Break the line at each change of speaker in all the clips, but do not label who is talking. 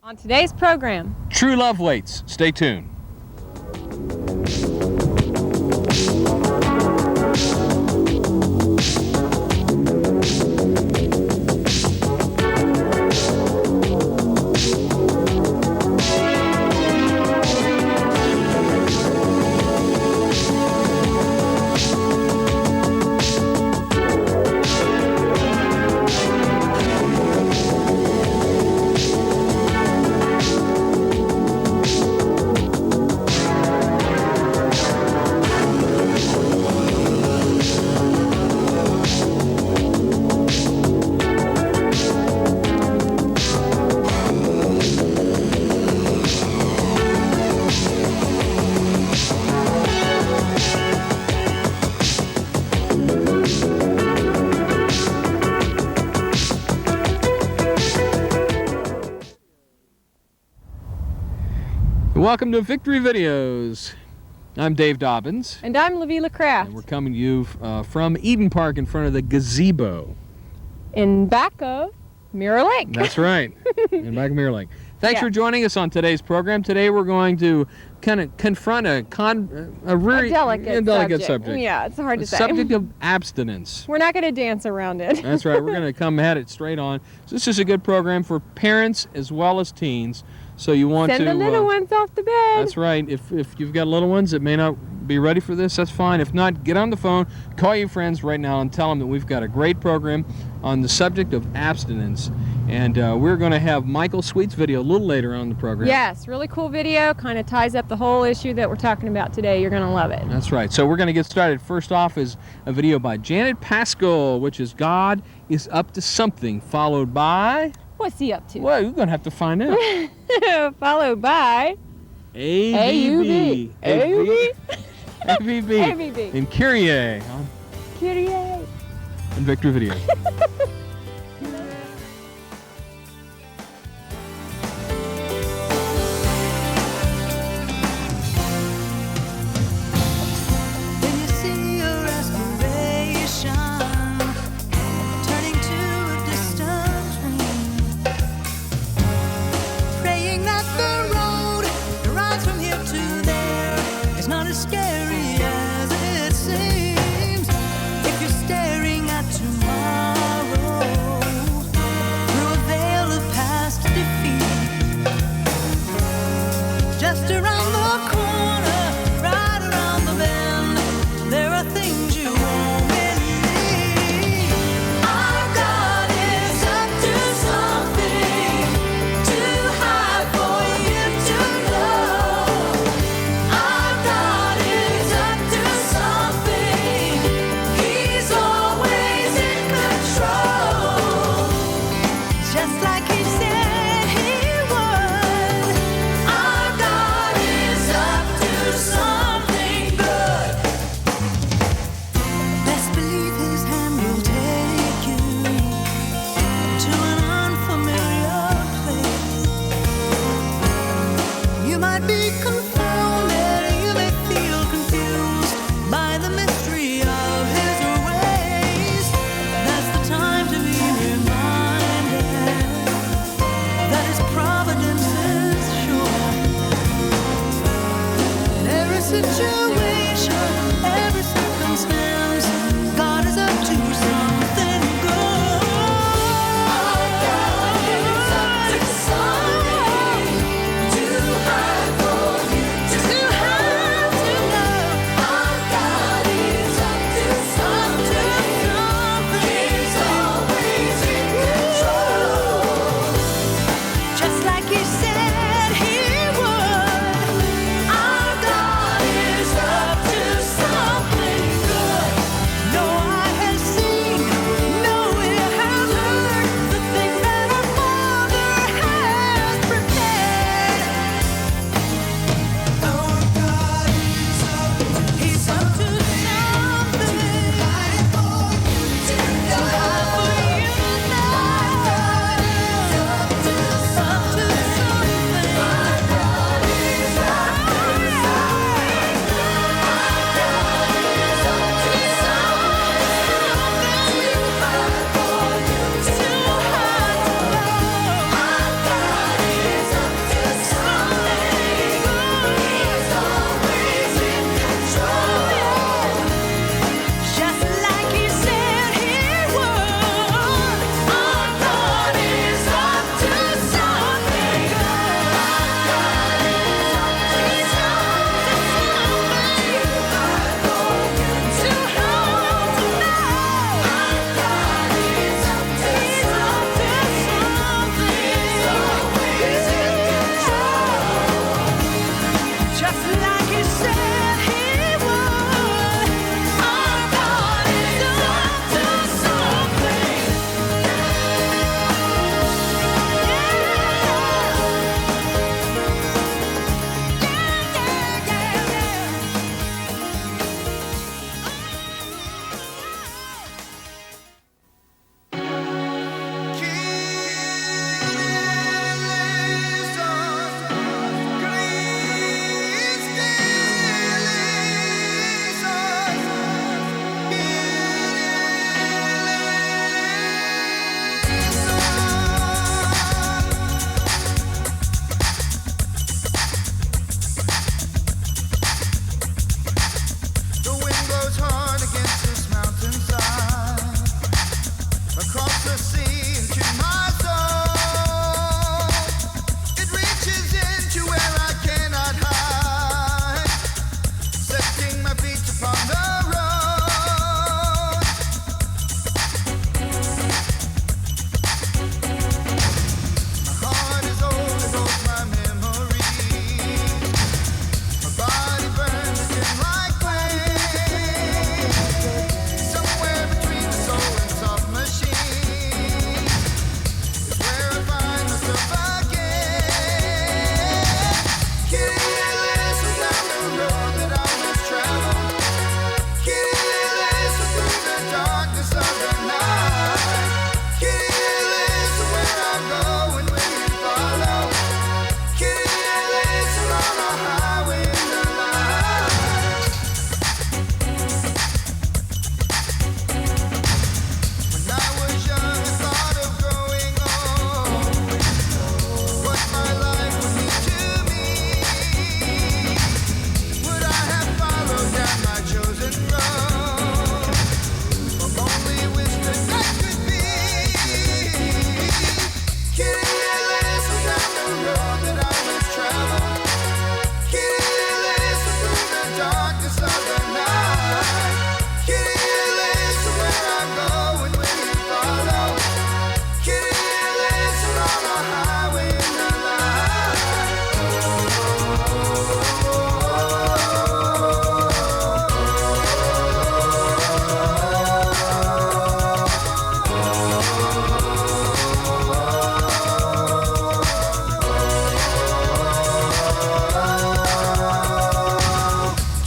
On today's program,
True love waits. Stay tuned. Welcome to Victory Videos. I'm Dave Dobbins.
and I'm Lavila Craft.
And we're coming to you from Eden Park in front of the gazebo.
In back of Mirror Lake.
That's right, in back of Mirror Lake. Thanks
Yeah.
for joining us on today's program. Today we're going to kind of confront a very
delicate
subject.
Yeah, it's hard to say.
Subject of abstinence.
We're not going to dance around it.
That's right, we're going to come at it straight on. So this is a good program for parents as well as teens. So you want
Send
to
the little ones off to bed.
That's right. If you've got little ones that may not be ready for this, that's fine. If not, get on the phone, call your friends right now and tell them that we've got a great program on the subject of abstinence. And we're going to have Michael Sweet's video a little later on in the program.
Yes, really cool video. Kind of ties up the whole issue that we're talking about today. You're going to love it.
That's right. So we're going to get started. First off is a video by Janet Pascal, which is God is Up to Something, followed by...
What's he up to?
Well, you're going to have to find out.
Followed by...
AVB.
AVB.
AVB.
AVB.
And Kyrie on
Kyrie.
Victory Video.
Just around the corner, right around the bend, there are things you won't believe. Our God is up to something too high for you to know. Our God is up to something. He's always in control. Just like he said he would. Our God is up to something good. Best believe his hand will take you to an unfamiliar place. You might be confounded, you may feel confused by the mystery of his ways. That's the time to be reminded that his providence is sure. In every situation, every circumstance, God is up to something good. Our God is up to something too high for you myself again. Kitty, listen down the road that I must travel. Kitty, listen through the darkness of the night. Kitty, listen where I'm going, will you follow? Kitty, listen on a highway in the light. When I was young, I thought of growing old. What my life would mean to me. Would I have followed down my chosen road? Or only wish that that could be. Kitty, listen down the road that I must travel. Kitty, listen through the darkness of the night. Kitty, listen where I'm going, will you follow? Kitty, listen on a highway in the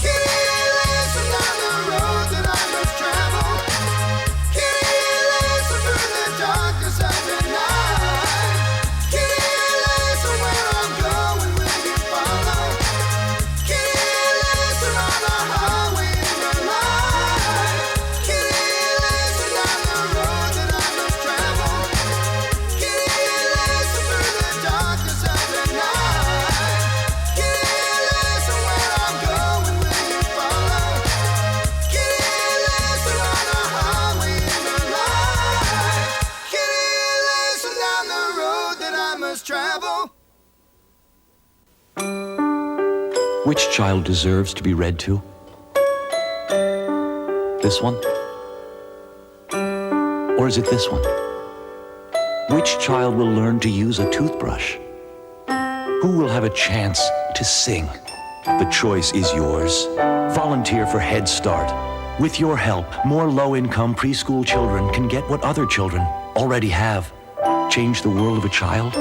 Kitty, listen down the road that I must travel. Kitty, listen through the darkness of the night. Kitty, listen where I'm going, will you follow? Kitty, listen on a highway in the light. Kitty, listen down the road that I must travel. Kitty, listen through the darkness of the night. Kitty, listen where I'm going, will you follow? Kitty, listen on a highway in the light. Kitty, listen down the road that I must travel.
Which child deserves to be read to? This one? Or is it this one? Which child will learn to use a toothbrush? Who will have a chance to sing? The choice is yours. Volunteer for Head Start. With your help, more low-income preschool children can get what other children already have. Change the world of a child,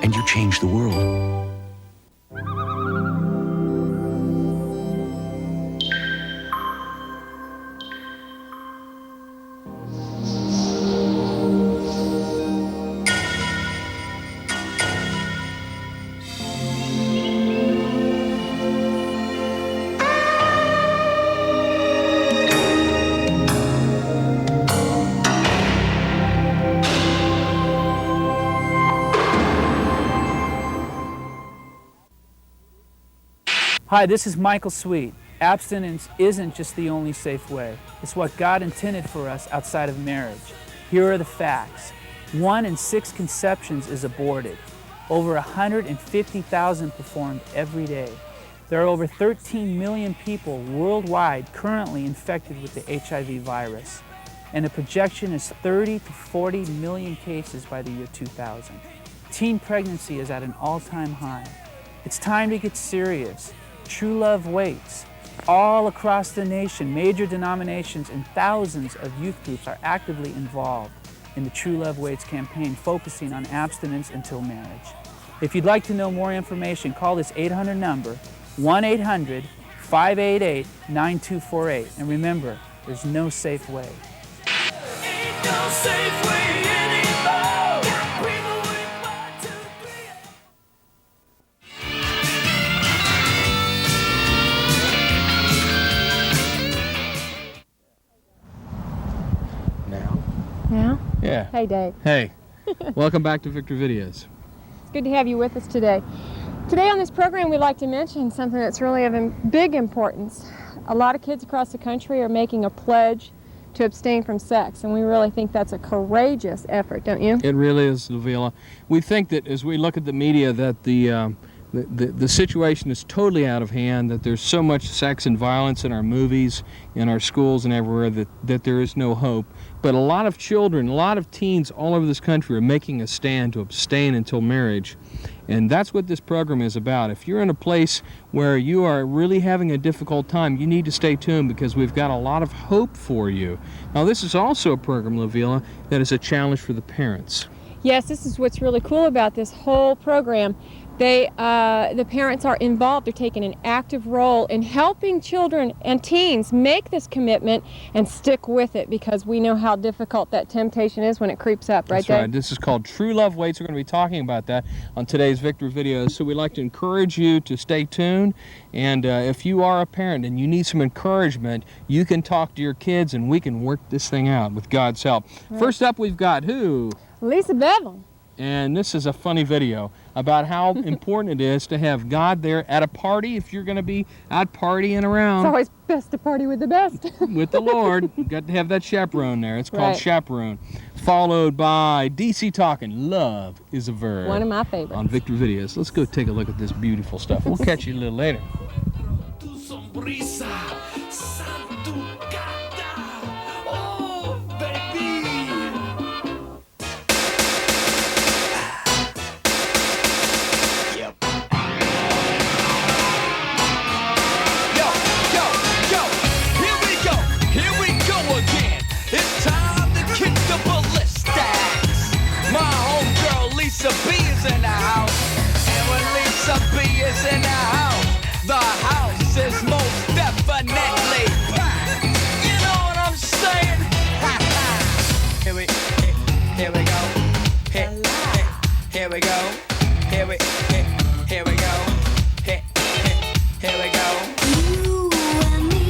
and you change the world.
Hi, this is Michael Sweet. Abstinence isn't just the only safe way. It's what God intended for us outside of marriage. Here are the facts. 1 in 6 conceptions is aborted. Over 150,000 performed every day. There are over 13 million people worldwide currently infected with the HIV virus. And the projection is 30 to 40 million cases by the year 2000. Teen pregnancy is at an all-time high. It's time to get serious. True love waits. All across the nation, major denominations and thousands of youth groups are actively involved in the True Love Waits campaign, focusing on abstinence until marriage. If you'd like to know more information, call this 800 number, 1-800-588-9248. And remember, there's no safe way.
Ain't no safe way anymore. People with 1, 2, 3.
Now?
Yeah?
Yeah.
Hey, Dave.
Hey, welcome back to Victor Videos.
It's good to have you with us today. Today on this program, we'd like to mention something that's really of big importance. A lot of kids across the country are making a pledge to abstain from sex, and we really think that's a courageous effort, don't you?
It really is, Lavila. We think that as we look at the media that the situation is totally out of hand, that there's so much sex and violence in our movies, in our schools and everywhere that there is no hope. But a lot of children, a lot of teens all over this country are making a stand to abstain until marriage. And that's what this program is about. If you're in a place where you are really having a difficult time, you need to stay tuned because we've got a lot of hope for you. Now, this is also a program, Lavila, that is a challenge for the parents.
Yes, this is what's really cool about this whole program. The parents are involved. They're taking an active role in helping children and teens make this commitment and stick with it, because we know how difficult that temptation is when it creeps up, right,
That's
Dave?
right. This is called True Love Waits. We're going to be talking about that on today's Victory videos. So we'd like to encourage you to stay tuned. And if you are a parent and you need some encouragement, you can talk to your kids and we can work this thing out with God's help.
Right.
First up, we've got who?
Lisa Bevel.
And this is a funny video about how important it is to have God there at a party. If you're going to be out partying around
It's always best to party with the best.
with the Lord, you've got to have that chaperone there. It's called
Right.
Chaperone. Followed by DC talking, Love is a Verb.
One of my favorites.
On Victory Videos. Let's go take a look at this beautiful stuff. We'll catch you a little later.
Tu sonrisa, santucada. Oh, baby. Yep. Yo, here we go again. It's time to kick the ballistics. My homegirl Lisa B is in the house, and when Lisa B is in the house, the house is most definitely packed. You know what I'm saying? Here we go. Here we go. Here we go. Here we go.
You and me,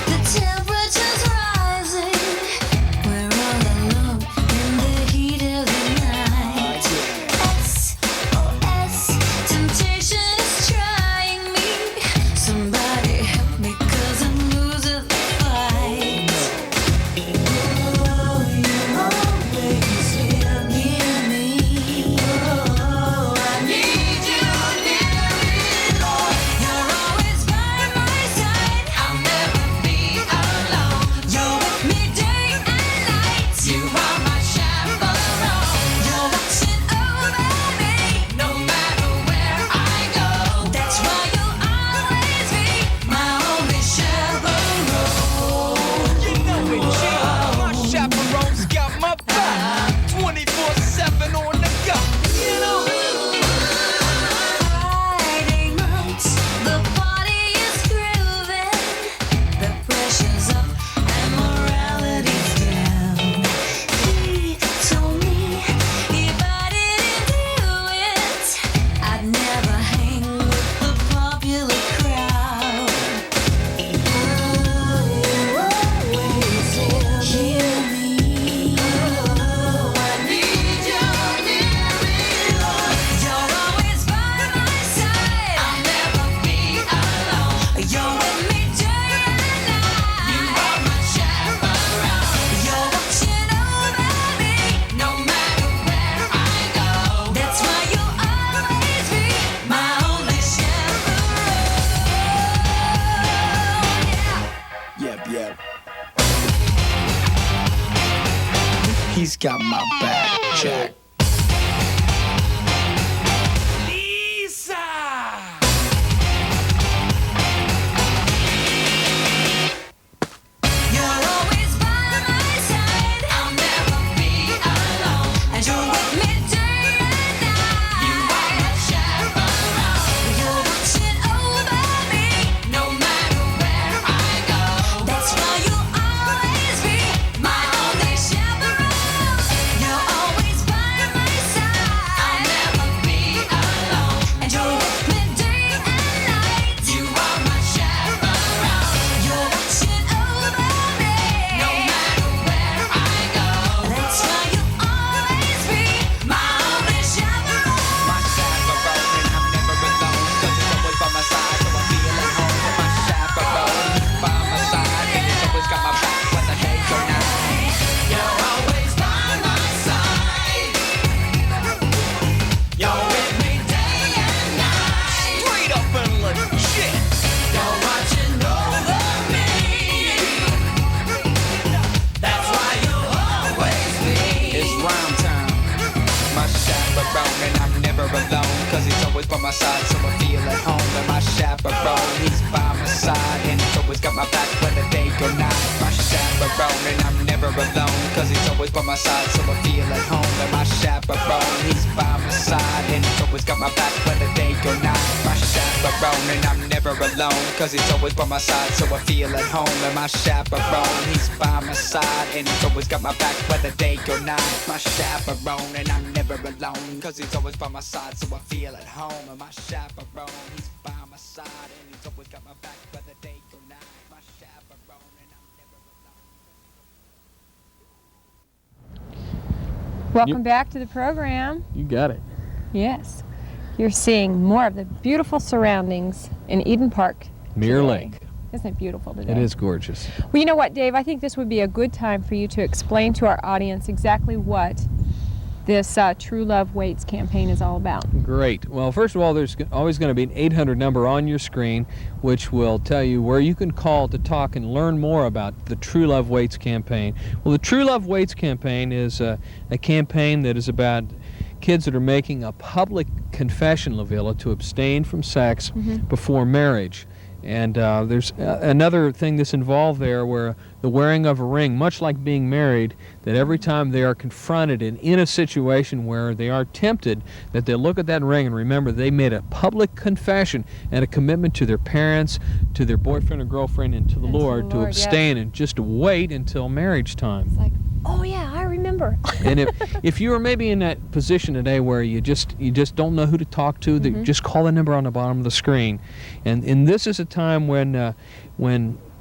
the temperature's rising. We're all alone in the heat of the night. SOS, temptation is trying me. Somebody help me, 'cause I'm losing the fight. Oh, you always feel near me. Oh, I need you near me, Lord. You're always by my side. I'll never be alone. You're with me day and night. You are my chaperone. You're watching over me, no matter where I go. That's why you'll always be my only chaperone.
You know it, G. My chaperone's got my back. 24/7 on the go. You know.
Friday night, the party is grooving. The pressure's up and morality's down. He told me if I didn't do it, I'd never hang with the popular crowd. Oh, you always hear me. Oh, I need you near me, Lord. You're always by my side. I'll never be alone. You're with me day and night. You are my chaperone. You're watching over me, no matter where I go. That's why you'll always be my only chaperone.
Yep. He's got my back, Jack. Lisa!
You're always by my side. I'll never be alone. And you're with me day and night. You are my chaperone. You're watching over me, no matter where I go. That's why you'll always be my only chaperone. You're always by my side. I'll never be alone. And you're with me day and night. You are my chaperone. You're watching over me, no matter where I go. That's why you'll always be my only chaperone.
My chaperone, and I'm never alone, 'cause it's always by my side, so I feel at home. My chaperone, he's by my side, and he's always got my back when the day or night. You're always by my side. You're with me day and night. Straight up and legit. You're watching over me. That's why you'll always be. It's round time. My chaperone, and I'm never alone, 'cause he's always by my side, so I feel at home. And my chaperone, he's by my side, and he's always got my back when the day or night. My chaperone, and I'm never never alone, cause he's always by my side, so I feel at home. And my chaperone, he's by my side, and he's always got my back whether day or night. My chaperone, and I'm never alone, cause he's always by my side, so I feel at home. And my chaperone, he's by my side, and he's always got my back whether day or night. My chaperone, and I'm never alone, cause he's always by my side, so I feel at home. And my chaperone, he's by my side, and he's always got my back whether day or night. My chaperone, and I'm never alone.
Welcome back to the program.
You got it.
Yes. You're seeing more of the beautiful surroundings in Eden Park.
Mirror
today.
Lake.
Isn't it beautiful today?
It is gorgeous.
Well, you know what, Dave? I think this would be a good time for you to explain to our audience exactly what this True Love Waits campaign is all about.
Great. Well, first of all, there's always going to be an 800 number on your screen, which will tell you where you can call to talk and learn more about the True Love Waits campaign. Well, the True Love Waits campaign is a campaign that is about kids that are making a public confession, Lavilla, to abstain from sex before marriage. And there's another thing that's involved there where the wearing of a ring, much like being married, that every time they are confronted and in a situation where they are tempted, that they look at that ring and remember they made a public confession and a commitment to their parents, to their boyfriend or girlfriend, and to the Lord to abstain and just to wait until marriage time.
It's like, oh yeah, I remember.
And if you are maybe in that position today where you just don't know who to talk to, just call the number on the bottom of the screen. And this is a time when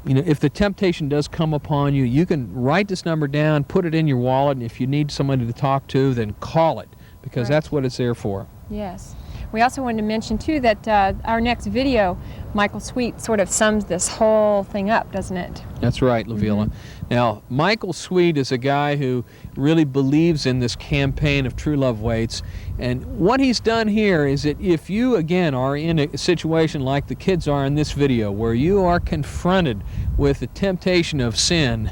you know, if the temptation does come upon you, you can write this number down, put it in your wallet, and if you need somebody to talk to, then call it, because that's what it's there for.
Yes. We also wanted to mention, too, that our next video, Michael Sweet, sort of sums this whole thing up, doesn't it?
That's right, Lavilla. Now, Michael Sweet is a guy who really believes in this campaign of True Love Waits. And what he's done here is that if you, again, are in a situation like the kids are in this video, where you are confronted with the temptation of sin,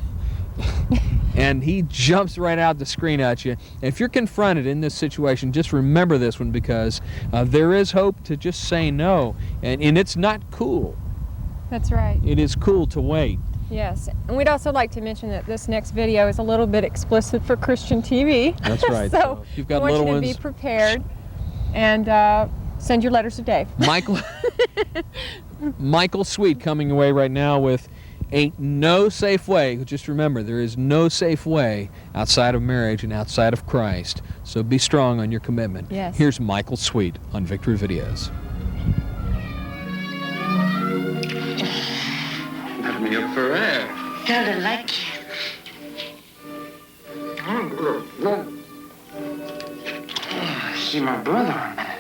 and he jumps right out the screen at you. If you're confronted in this situation, just remember this one, because there is hope to just say no. And it's not cool.
That's right.
It is cool to wait.
Yes. And we'd also like to mention that this next video is a little bit explicit for Christian TV.
That's right.
So
if you've got
we want
little
you to
ones,
be prepared and send your letters to Dave.
Michael Sweet coming away right now with Ain't No Safe Way. Just remember, there is no safe way outside of marriage and outside of Christ. So be strong on your commitment.
Yes.
Here's Michael Sweet on Victory Videos.
Let me up for air.
Kinda like you.
See my brother on that.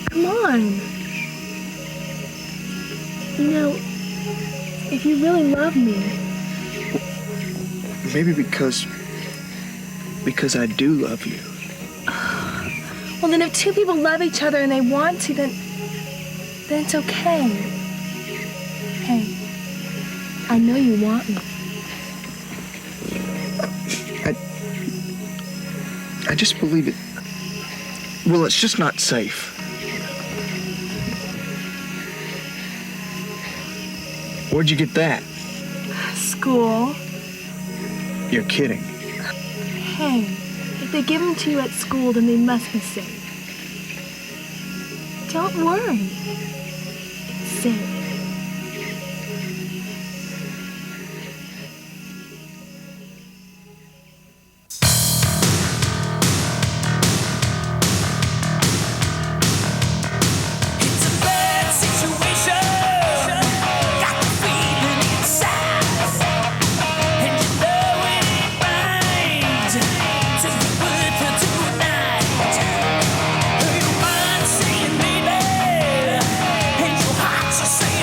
Come on. You know, if you really love me,
Maybe because I do love you.
well then if two people love each other and they want to, then it's okay. Hey, I know you want me.
I just believe it. Well, it's just not safe. Where'd you get that?
School.
You're kidding.
Hey, if they give them to you at school, then they must be safe. Don't worry. It's safe.
It's a bad situation. Got the feeling inside, and you know it ain't right to be with her tonight. Her mind's saying, baby, and your heart's saying.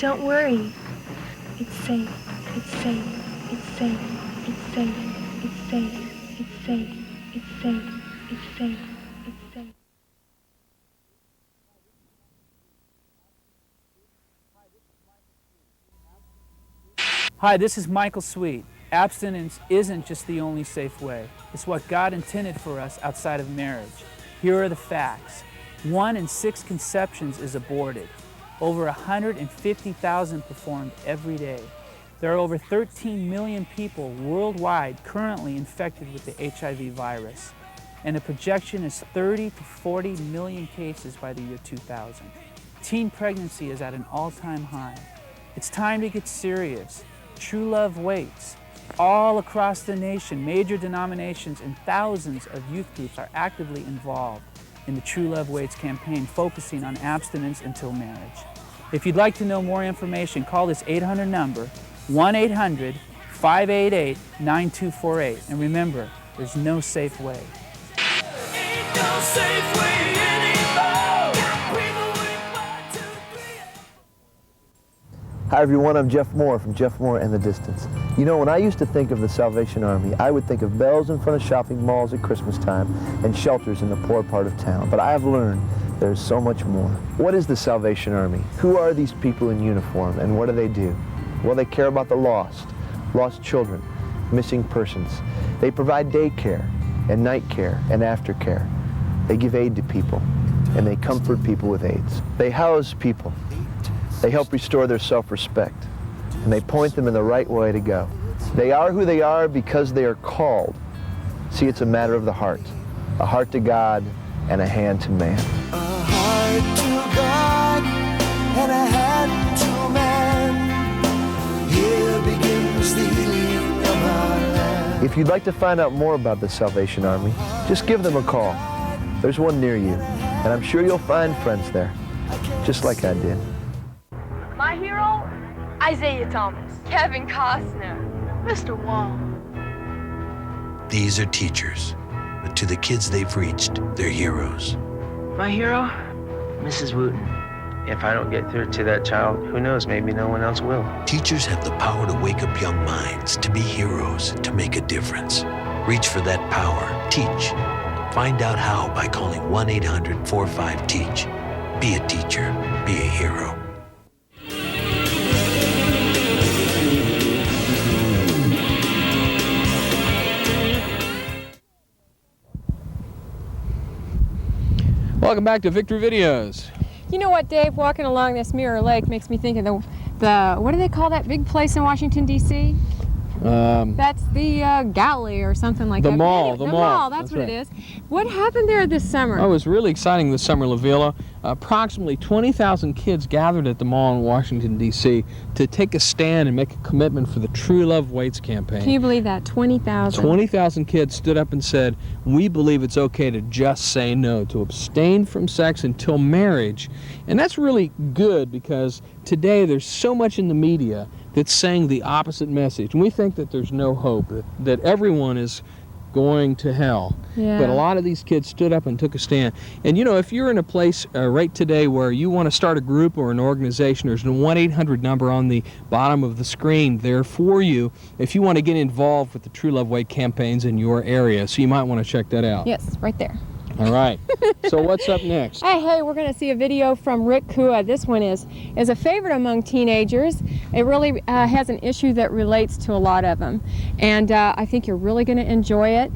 Don't worry. It's safe. It's safe. It's safe. It's safe. It's safe. It's safe. It's safe. It's safe. It's safe.
Hi, this is Michael Sweet. Abstinence isn't just the only safe way. It's what God intended for us outside of marriage. Here are the facts. 1 in 6 conceptions is aborted. Over 150,000 performed every day. There are over 13 million people worldwide currently infected with the HIV virus, and the projection is 30 to 40 million cases by the year 2000. Teen pregnancy is at an all-time high. It's time to get serious. True love waits. All across the nation, major denominations and thousands of youth groups are actively involved in the True Love Waits campaign, focusing on abstinence until marriage. If you'd like to know more information, call this 800 number, 1-800-588-9248. And remember, there's no safe way.
Ain't no safe way anymore. People with 1, 2, 3.
Hi everyone, I'm Jeff Moore from Jeff Moore and the Distance. You know, when I used to think of the Salvation Army, I would think of bells in front of shopping malls at Christmas time and shelters in the poor part of town. But I have learned there's so much more. What is the Salvation Army? Who are these people in uniform and what do they do? Well, they care about the lost children, missing persons. They provide daycare and night care and aftercare. They give aid to people and they comfort people with AIDS. They house people. They help restore their self-respect, and they point them in the right way to go. They are who they are because they are called. See, it's a matter of the heart. A heart to God and a hand to man.
A heart to God and a hand to man. Here begins the healing of our land.
If you'd like to find out more about the Salvation Army, just give them a call. There's one near you, and I'm sure you'll find friends there, just like I did.
My hero, Isaiah Thomas. Kevin Costner. Mr. Wong.
These are teachers, but to the kids they've reached, they're heroes.
My hero, Mrs. Wooten. If I don't get through to that child, who knows, maybe no one else will.
Teachers have the power to wake up young minds, to be heroes, to make a difference. Reach for that power. Teach. Find out how by calling 1-800-45-TEACH. Be a teacher. Be a hero.
Welcome back to Victory Videos.
You know what, Dave? Walking along this Mirror Lake makes me think of the what do they call that big place in Washington, D.C.? That's the Galley or something like that.
The mall.
The mall, that's what
right.
it is. What happened there this summer?
Oh, it was really exciting this summer, La Villa. Approximately 20,000 kids gathered at the mall in Washington, D.C. to take a stand and make a commitment for the True Love Waits campaign.
Can you believe that? 20,000.
20,000 kids stood up and said, we believe it's okay to just say no, to abstain from sex until marriage. And that's really good because today there's so much in the media that's saying the opposite message. And we think that there's no hope, that everyone is going to hell.
Yeah.
But a lot of these kids stood up and took a stand. And you know, if you're in a place right today where you want to start a group or an organization, there's a 1-800 number on the bottom of the screen there for you if you want to get involved with the True Love Way campaigns in your area. So you might want to check that out.
Yes, right there.
All right. So what's up next?
Hey, we're going to see a video from Rick Kua. This one is a favorite among teenagers. It really has an issue that relates to a lot of them. And I think you're really going to enjoy it.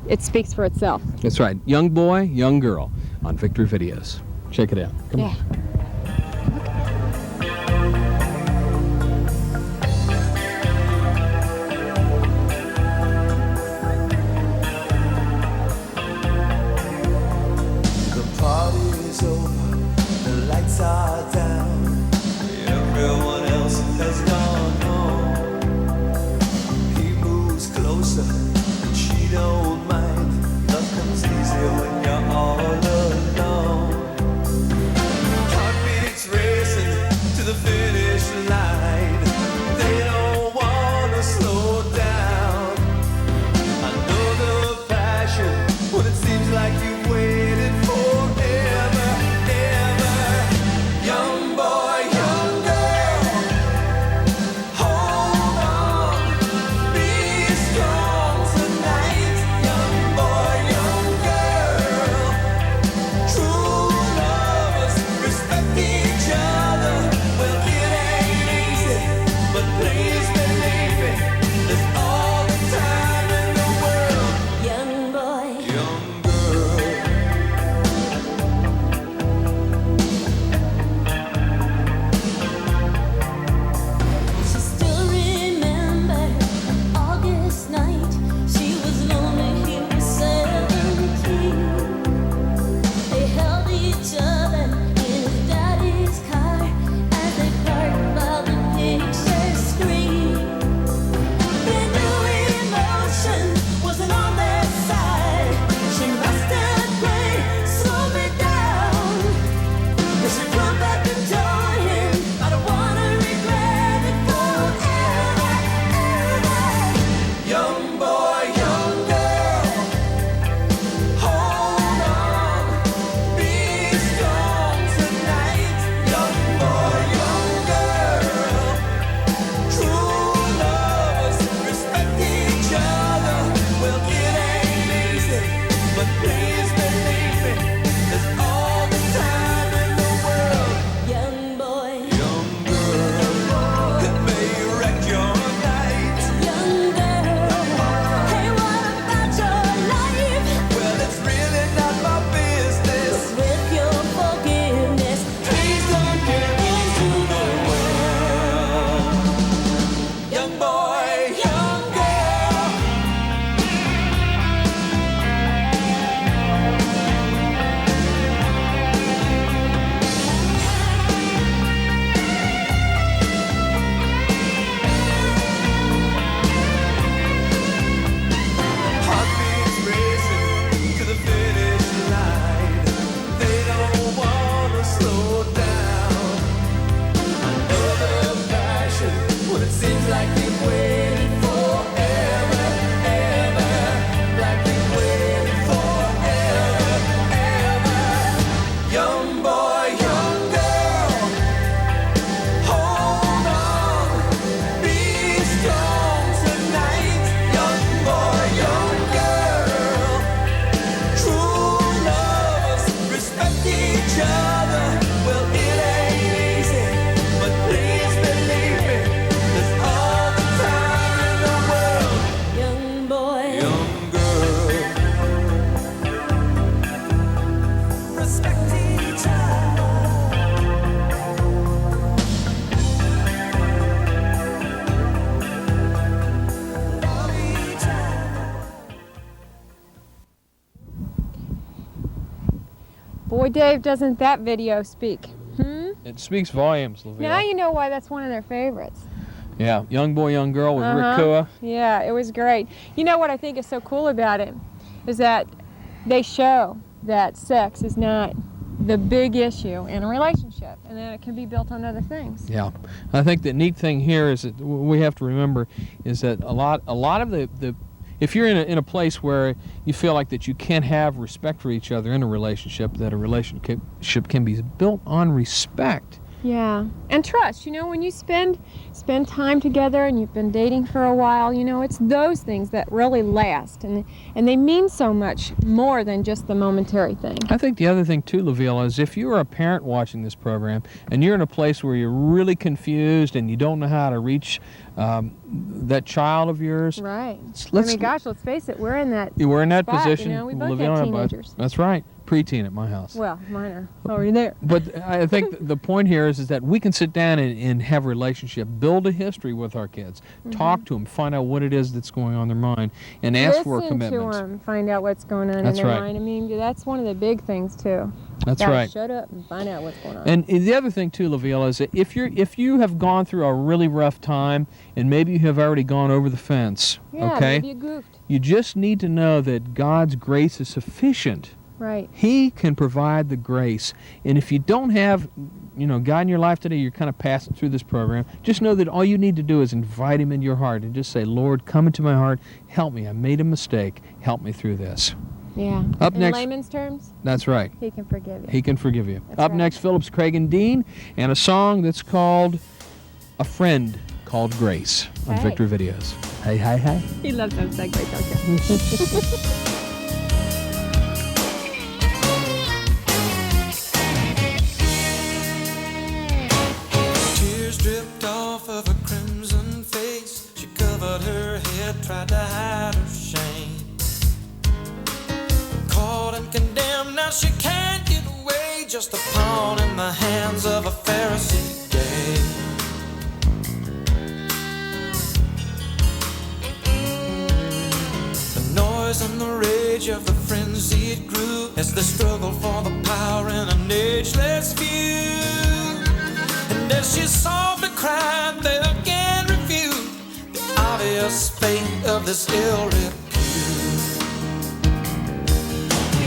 It speaks for itself.
That's right. Young boy, young girl on Victory Videos. Check it out. Come on.
Party's over, the lights are down. Everyone else has gone home. He moves closer, and she don't mind. Love comes easy when you're all alone. Heart
Boy, Dave, doesn't that video speak?
It speaks volumes, Lavelle.
Now you know why that's one of their favorites.
Yeah, Young Boy, Young Girl with Rick Kua.
Yeah, it was great. You know what I think is so cool about it is that they show that sex is not the big issue in a relationship, and that it can be built on other things.
Yeah, I think the neat thing here is that we have to remember is that a lot of the if you're in a place where you feel like that you can't have respect for each other in a relationship, that a relationship can be built on respect.
Yeah, and trust. You know, when you spend time together and you've been dating for a while, you know, it's those things that really last, and they mean so much more than just the momentary thing.
I think the other thing too, Lavelle, is if you're a parent watching this program and you're in a place where you're really confused and you don't know how to reach that child of yours,
right? I mean, gosh, let's face it, we're in that.
We're in that
spot,
position.
You know, we both
Lavelle
have
and I both.
teenagers.
That's right. Preteen at my house.
Well, mine are already there.
But I think the point here is that we can sit down and have a relationship, build a history with our kids, talk to them, find out what it is that's going on in their mind, and ask for a commitment.
Listen to them, find out what's going on
That's
in their
right.
mind. I mean, that's one of the big things too.
That's
Gotta
right.
Shut up and find out what's going on.
And the other thing too, Lavelle, is that if you have gone through a really rough time and maybe you have already gone over the fence,
yeah,
okay,
maybe you goofed.
you just need to know that God's grace is sufficient.
Right.
He can provide the grace. And if you don't have, God in your life today, you're kind of passing through this program, just know that all you need to do is invite him into your heart and just say, Lord, come into my heart, help me. I made a mistake. Help me through this.
Yeah.
Up
in
next,
layman's terms,
that's right.
he can forgive you.
He can forgive you.
That's
Up
right.
next, Phillips, Craig, and Dean, and a song that's called A Friend Called Grace on
Hey.
Victor Videos. Hey, hey, hey.
He loves those segues, don't you?
Tears dripped off of her crimson face. She covered her head, tried to hide her shame. Caught and condemned, now she can't get away. Just a pawn in the hands of a Pharisee dame. The noise and the rage of the frenzy, it grew as they struggled for the power in an ageless view. And as she softly cried, they again reviewed the obvious fate of this ill repute.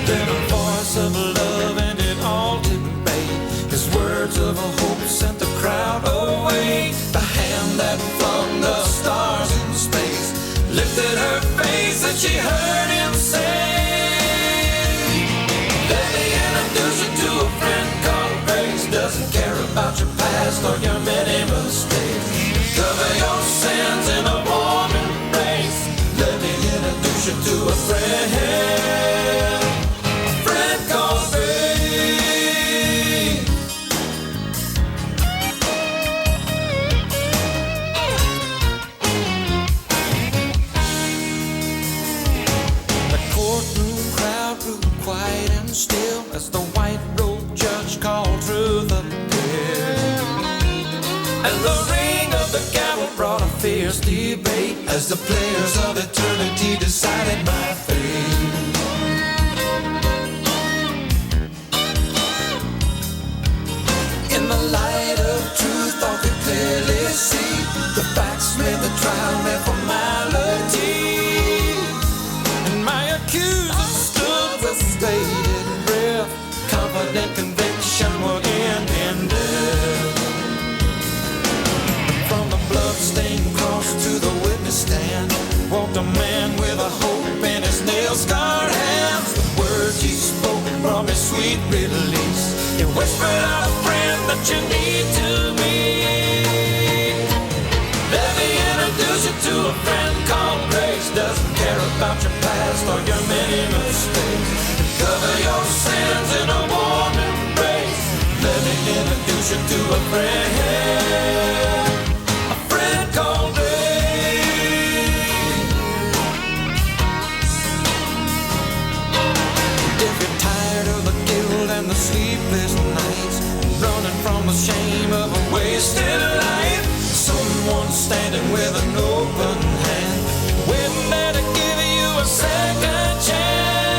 Then a voice of love ended all debate. His words of hope sent the crowd away. The hand that flung the stars in space lifted her face and she heard him say, let me introduce you to a friend called Grace. Doesn't care about your past or your many mistakes. Cover your sins in a warm embrace. Let me introduce you to a friend called Grace. The courtroom crowd grew quiet and still as the white-robed judge called truth appeared. And the ring of the gavel brought a fierce debate as the players of eternity decided my fate. In the light of truth, all could clearly see the facts made the trial made formality. And my accuser stood with bated breath, confident conviction will end in death. From the blood-stained cross to the witness stand walked a man with a hope in his nail-scarred hands. The words he spoke brought me sweet release. He whispered out, a friend that you need to meet. Let me introduce you to a friend called Grace. Doesn't care about your past or your many mistakes. Cover your sins in a warm embrace. Let me introduce you to a friend called Grace. If you're tired of the guilt and the sleepless nights, running from the shame of a wasted life, someone standing with an open hand, waiting there to give you a second chance.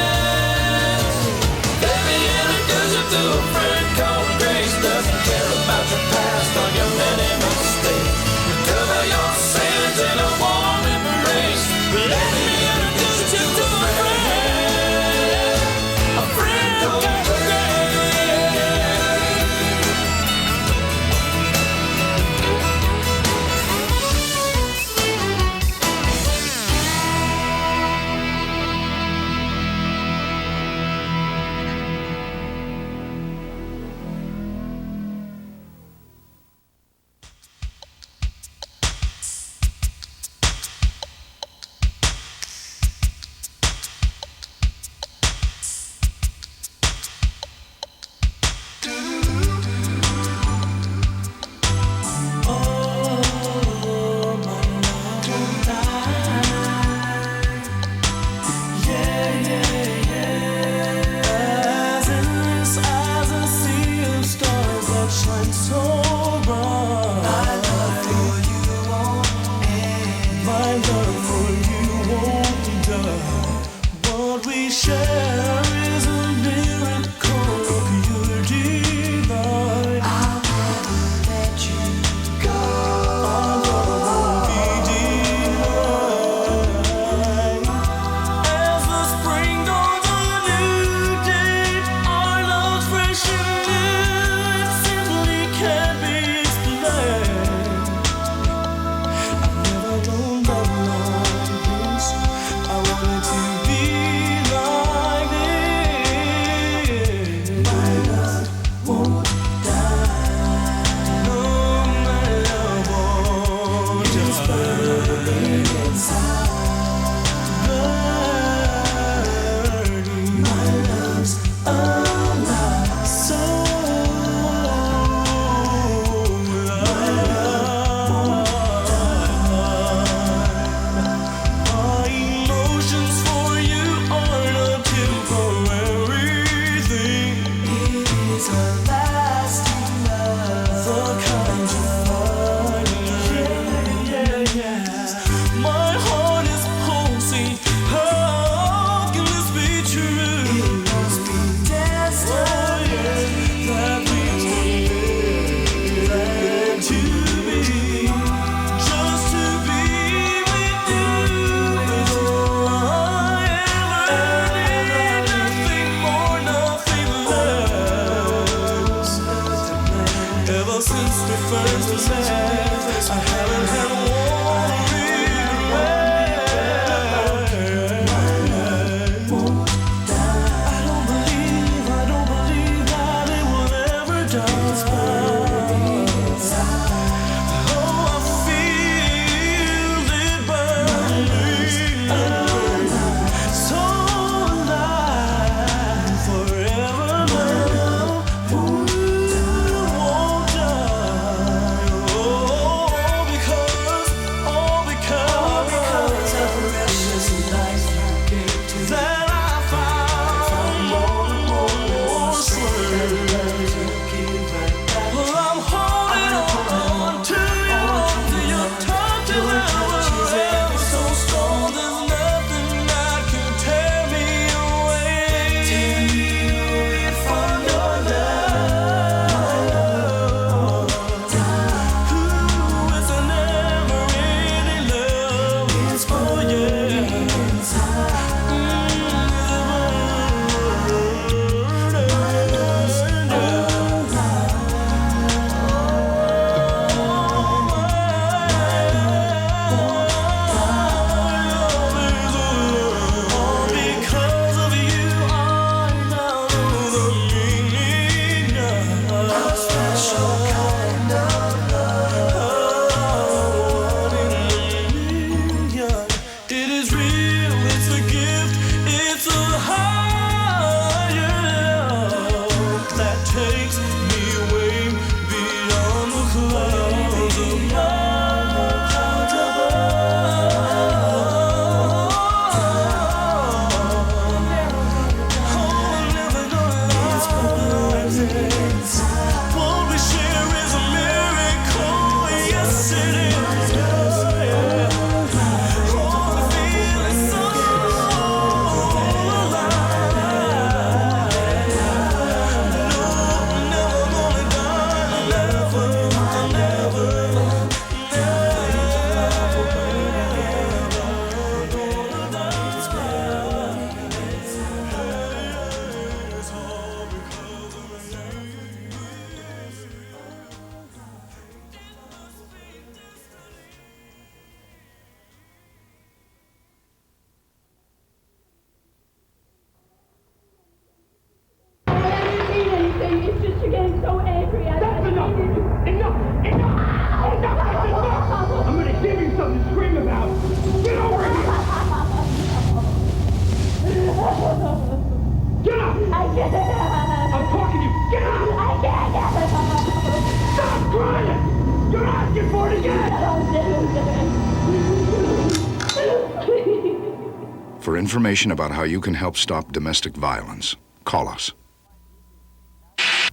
For information about how you can help stop domestic violence, call us.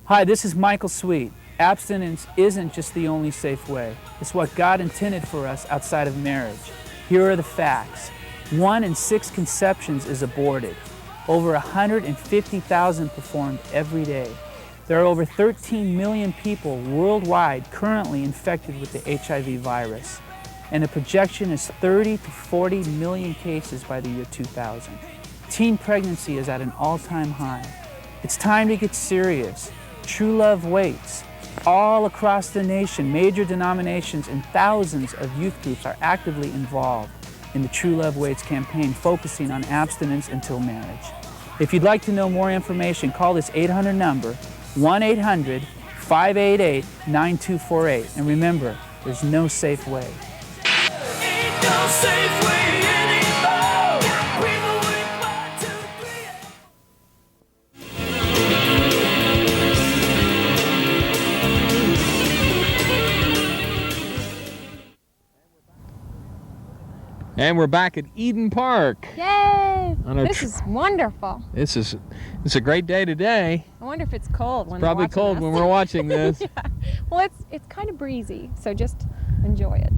Hi, this is Michael Sweet. Abstinence isn't just the only safe way. It's what God intended for us outside of marriage. Here are the facts. 1 in 6 conceptions is aborted. Over 150,000 performed every day. There are over 13 million people worldwide currently infected with the HIV virus. And the projection is 30 to 40 million cases by the year 2000. Teen pregnancy is at an all-time high. It's time to get serious. True love waits. All across the nation, major denominations and thousands of youth groups are actively involved in the True Love Waits campaign, focusing on abstinence until marriage. If you'd like to know more information, call this 800 number, 1-800-588-9248. And remember, there's no safe way.
Ain't no safe way anymore. People with 1, 2, 3.
And we're back at Eden Park.
Yay!
On our
This is wonderful.
It's a great day today.
I wonder if it's cold when
Probably
they're watching
cold
us.
when we're watching this.
Yeah. Well, it's kind of breezy, so just enjoy it.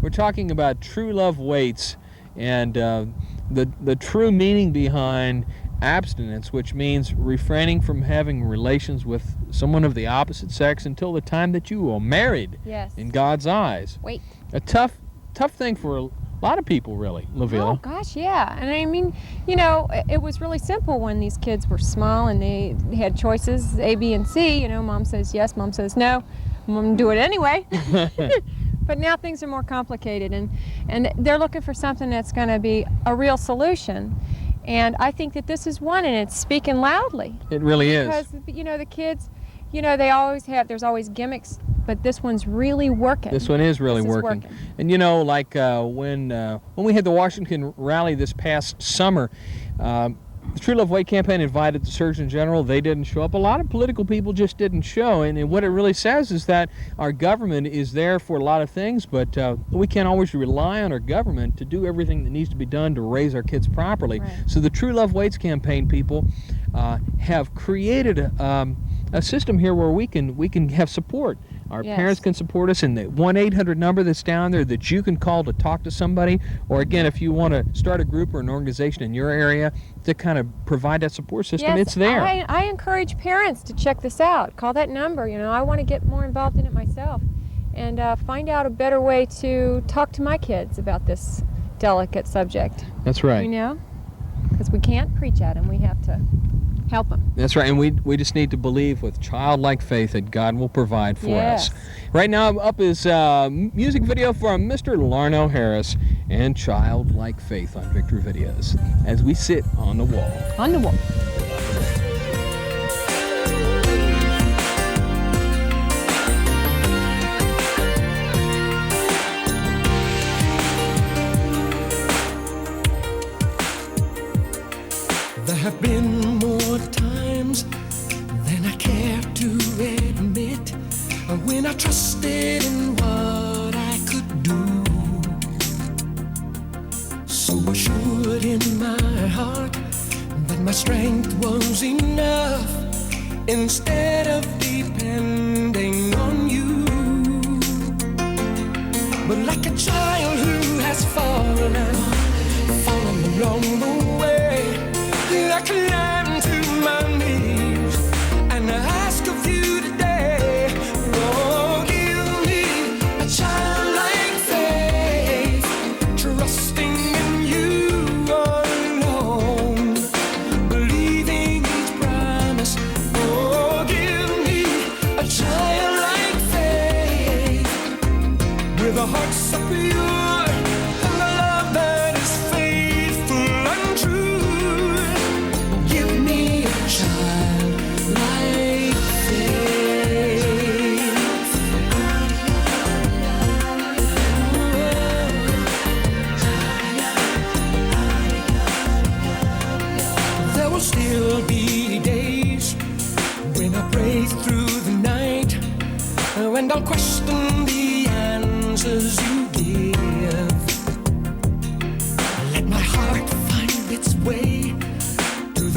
We're talking about True Love Waits and the true meaning behind abstinence, which means refraining from having relations with someone of the opposite sex until the time that you are married.
Yes.
In God's eyes.
Wait.
A tough thing for a lot of people, really, Lavilla.
Oh gosh, yeah. And I mean, you know, it was really simple when these kids were small and they had choices A, B, and C. You know, mom says yes, mom says no. I'm gonna do it anyway. But now things are more complicated, and they're looking for something that's going to be a real solution. And I think that this is one, and it's speaking loudly.
It really is.
Because, you know, the kids, you know, there's always gimmicks, but this one's really working.
This one is really
This is
working. And you know, like when we had the Washington rally this past summer, the True Love Wait campaign invited the Surgeon General. They didn't show up. A lot of political people just didn't show. And what it really says is that our government is there for a lot of things, but we can't always rely on our government to do everything that needs to be done to raise our kids properly.
Right.
So the True Love Waits campaign people have created a system here where we can have support. Our
Yes.
parents can support us, and the 1-800 number that's down there that you can call to talk to somebody, or again, if you want to start a group or an organization in your area to kind of provide that support system,
Yes,
it's there.
I encourage parents to check this out. Call that number. You know, I want to get more involved in it myself and find out a better way to talk to my kids about this delicate subject.
That's right.
You know, because we can't preach at them. We have to help them.
That's right, and we just need to believe with childlike faith that God will provide for us. Right now up is music video from Mr. Larno Harris and Childlike Faith on Victory Videos as we sit on the wall.
On the wall.
There have been more times than I care to admit when I trusted in what I could do. So assured in my heart that my strength was enough instead of depending on you. But like a child who has fallen along the way, I climb to my knees and I ask of you today, oh, give me a childlike faith, trusting in you alone, believing each promise. Oh, give me a childlike faith with a heart so pure and a love that is faithful and true. Give me a childlike faith. There will still be days when I pray through the night, and I'll question the answers you give. Let my heart find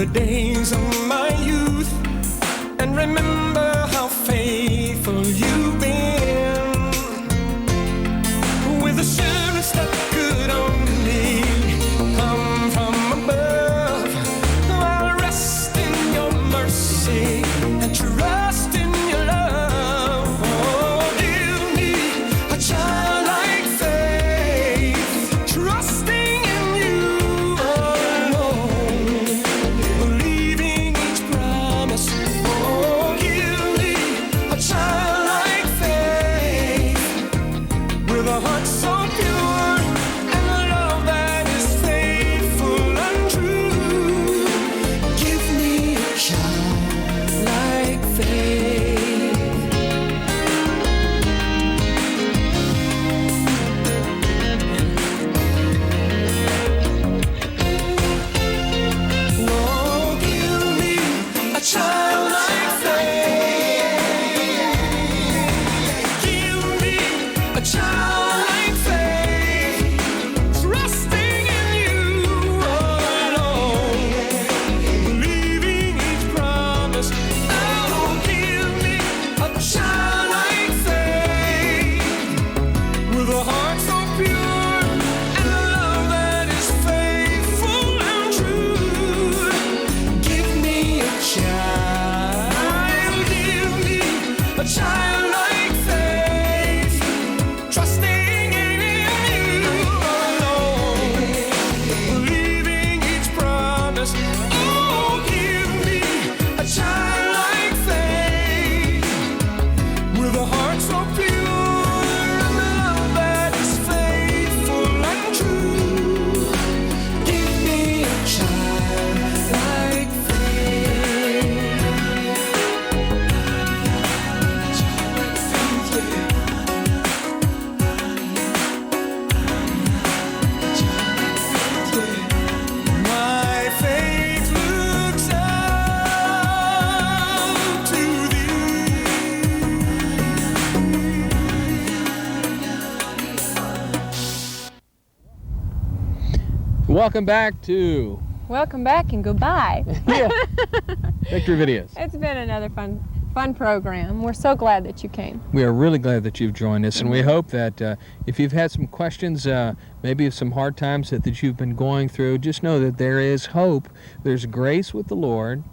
the days of my youth and remember how faithful you've been, with assurance that could only come from above. I'll rest in your mercy and trust in your love. Oh, give me a childlike faith, trusting in you alone, believing each promise. Oh, give me a childlike faith, with a heart so pure and a love that is faithful and true. Give me a childlike faith. Oh, give me a childlike faith. Give me a childlike faith, trusting in you alone, believing each promise. Oh, give me a childlike faith, with a heart so pure and a love that is faithful and true. Give me a child, give me a childlike faith, trusting in you alone, believing each promise. Oh, give me a childlike faith, with a heart so pure and a love that is faithful and true. Give me a childlike faith. My faith looks up to thee.
Welcome back to
Welcome back and goodbye.
Victory Videos.
It's been another fun program. We're so glad that you came.
We are really glad that you've joined us, and we hope that if you've had some questions, maybe some hard times that you've been going through, just know that there is hope. There's grace with the Lord,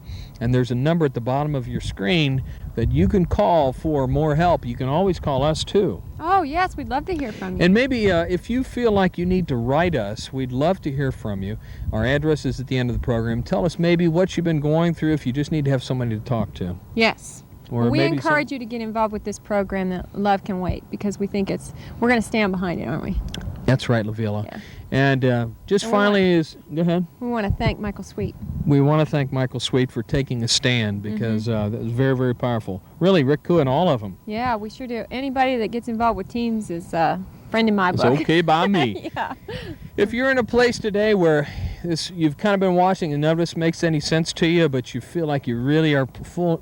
and there's a number at the bottom of your screen that you can call for more help. You can always call us too.
Oh, yes, we'd love to hear from you.
And maybe if you feel like you need to write us, we'd love to hear from you. Our address is at the end of the program. Tell us maybe what you've been going through if you just need to have somebody to talk to.
Yes.
Or
we
maybe
encourage you to get involved with this program that Love Can Wait, because we think we're going to stand behind it, aren't we?
That's right, Lavilla.
Yeah.
And just
And
finally go ahead.
We want to thank Michael Sweet.
We want to thank Michael Sweet for taking a stand, because that was very, very powerful. Really, Rick Koo and all of them.
Yeah, we sure do. Anybody that gets involved with teams is a friend in my
It's
book.
okay by me.
Yeah.
If you're in a place today where you've kind of been watching and none of this makes any sense to you, but you feel like you really are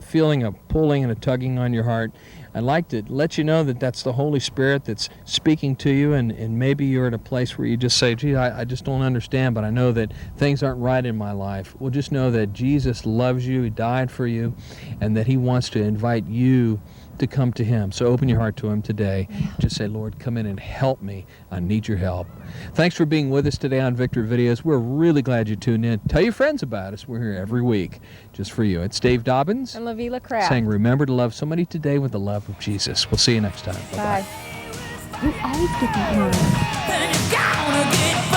feeling a pulling and a tugging on your heart, I'd like to let you know that that's the Holy Spirit that's speaking to you, and maybe you're at a place where you just say, gee, I just don't understand, but I know that things aren't right in my life. Well, just know that Jesus loves you, He died for you, and that He wants to invite you to come to Him. So open your heart to Him today. Just say, Lord, come in and help me. I need your help. Thanks for being with us today on Victory Videos. We're really glad you tuned in. Tell your friends about us. We're here every week just for you. It's Dave Dobbins
And Lavilla Kraft.
saying, remember to love somebody today with the love of Jesus. We'll see you next time. Bye-bye.
Bye. You always get that wrong.
Then you're gonna get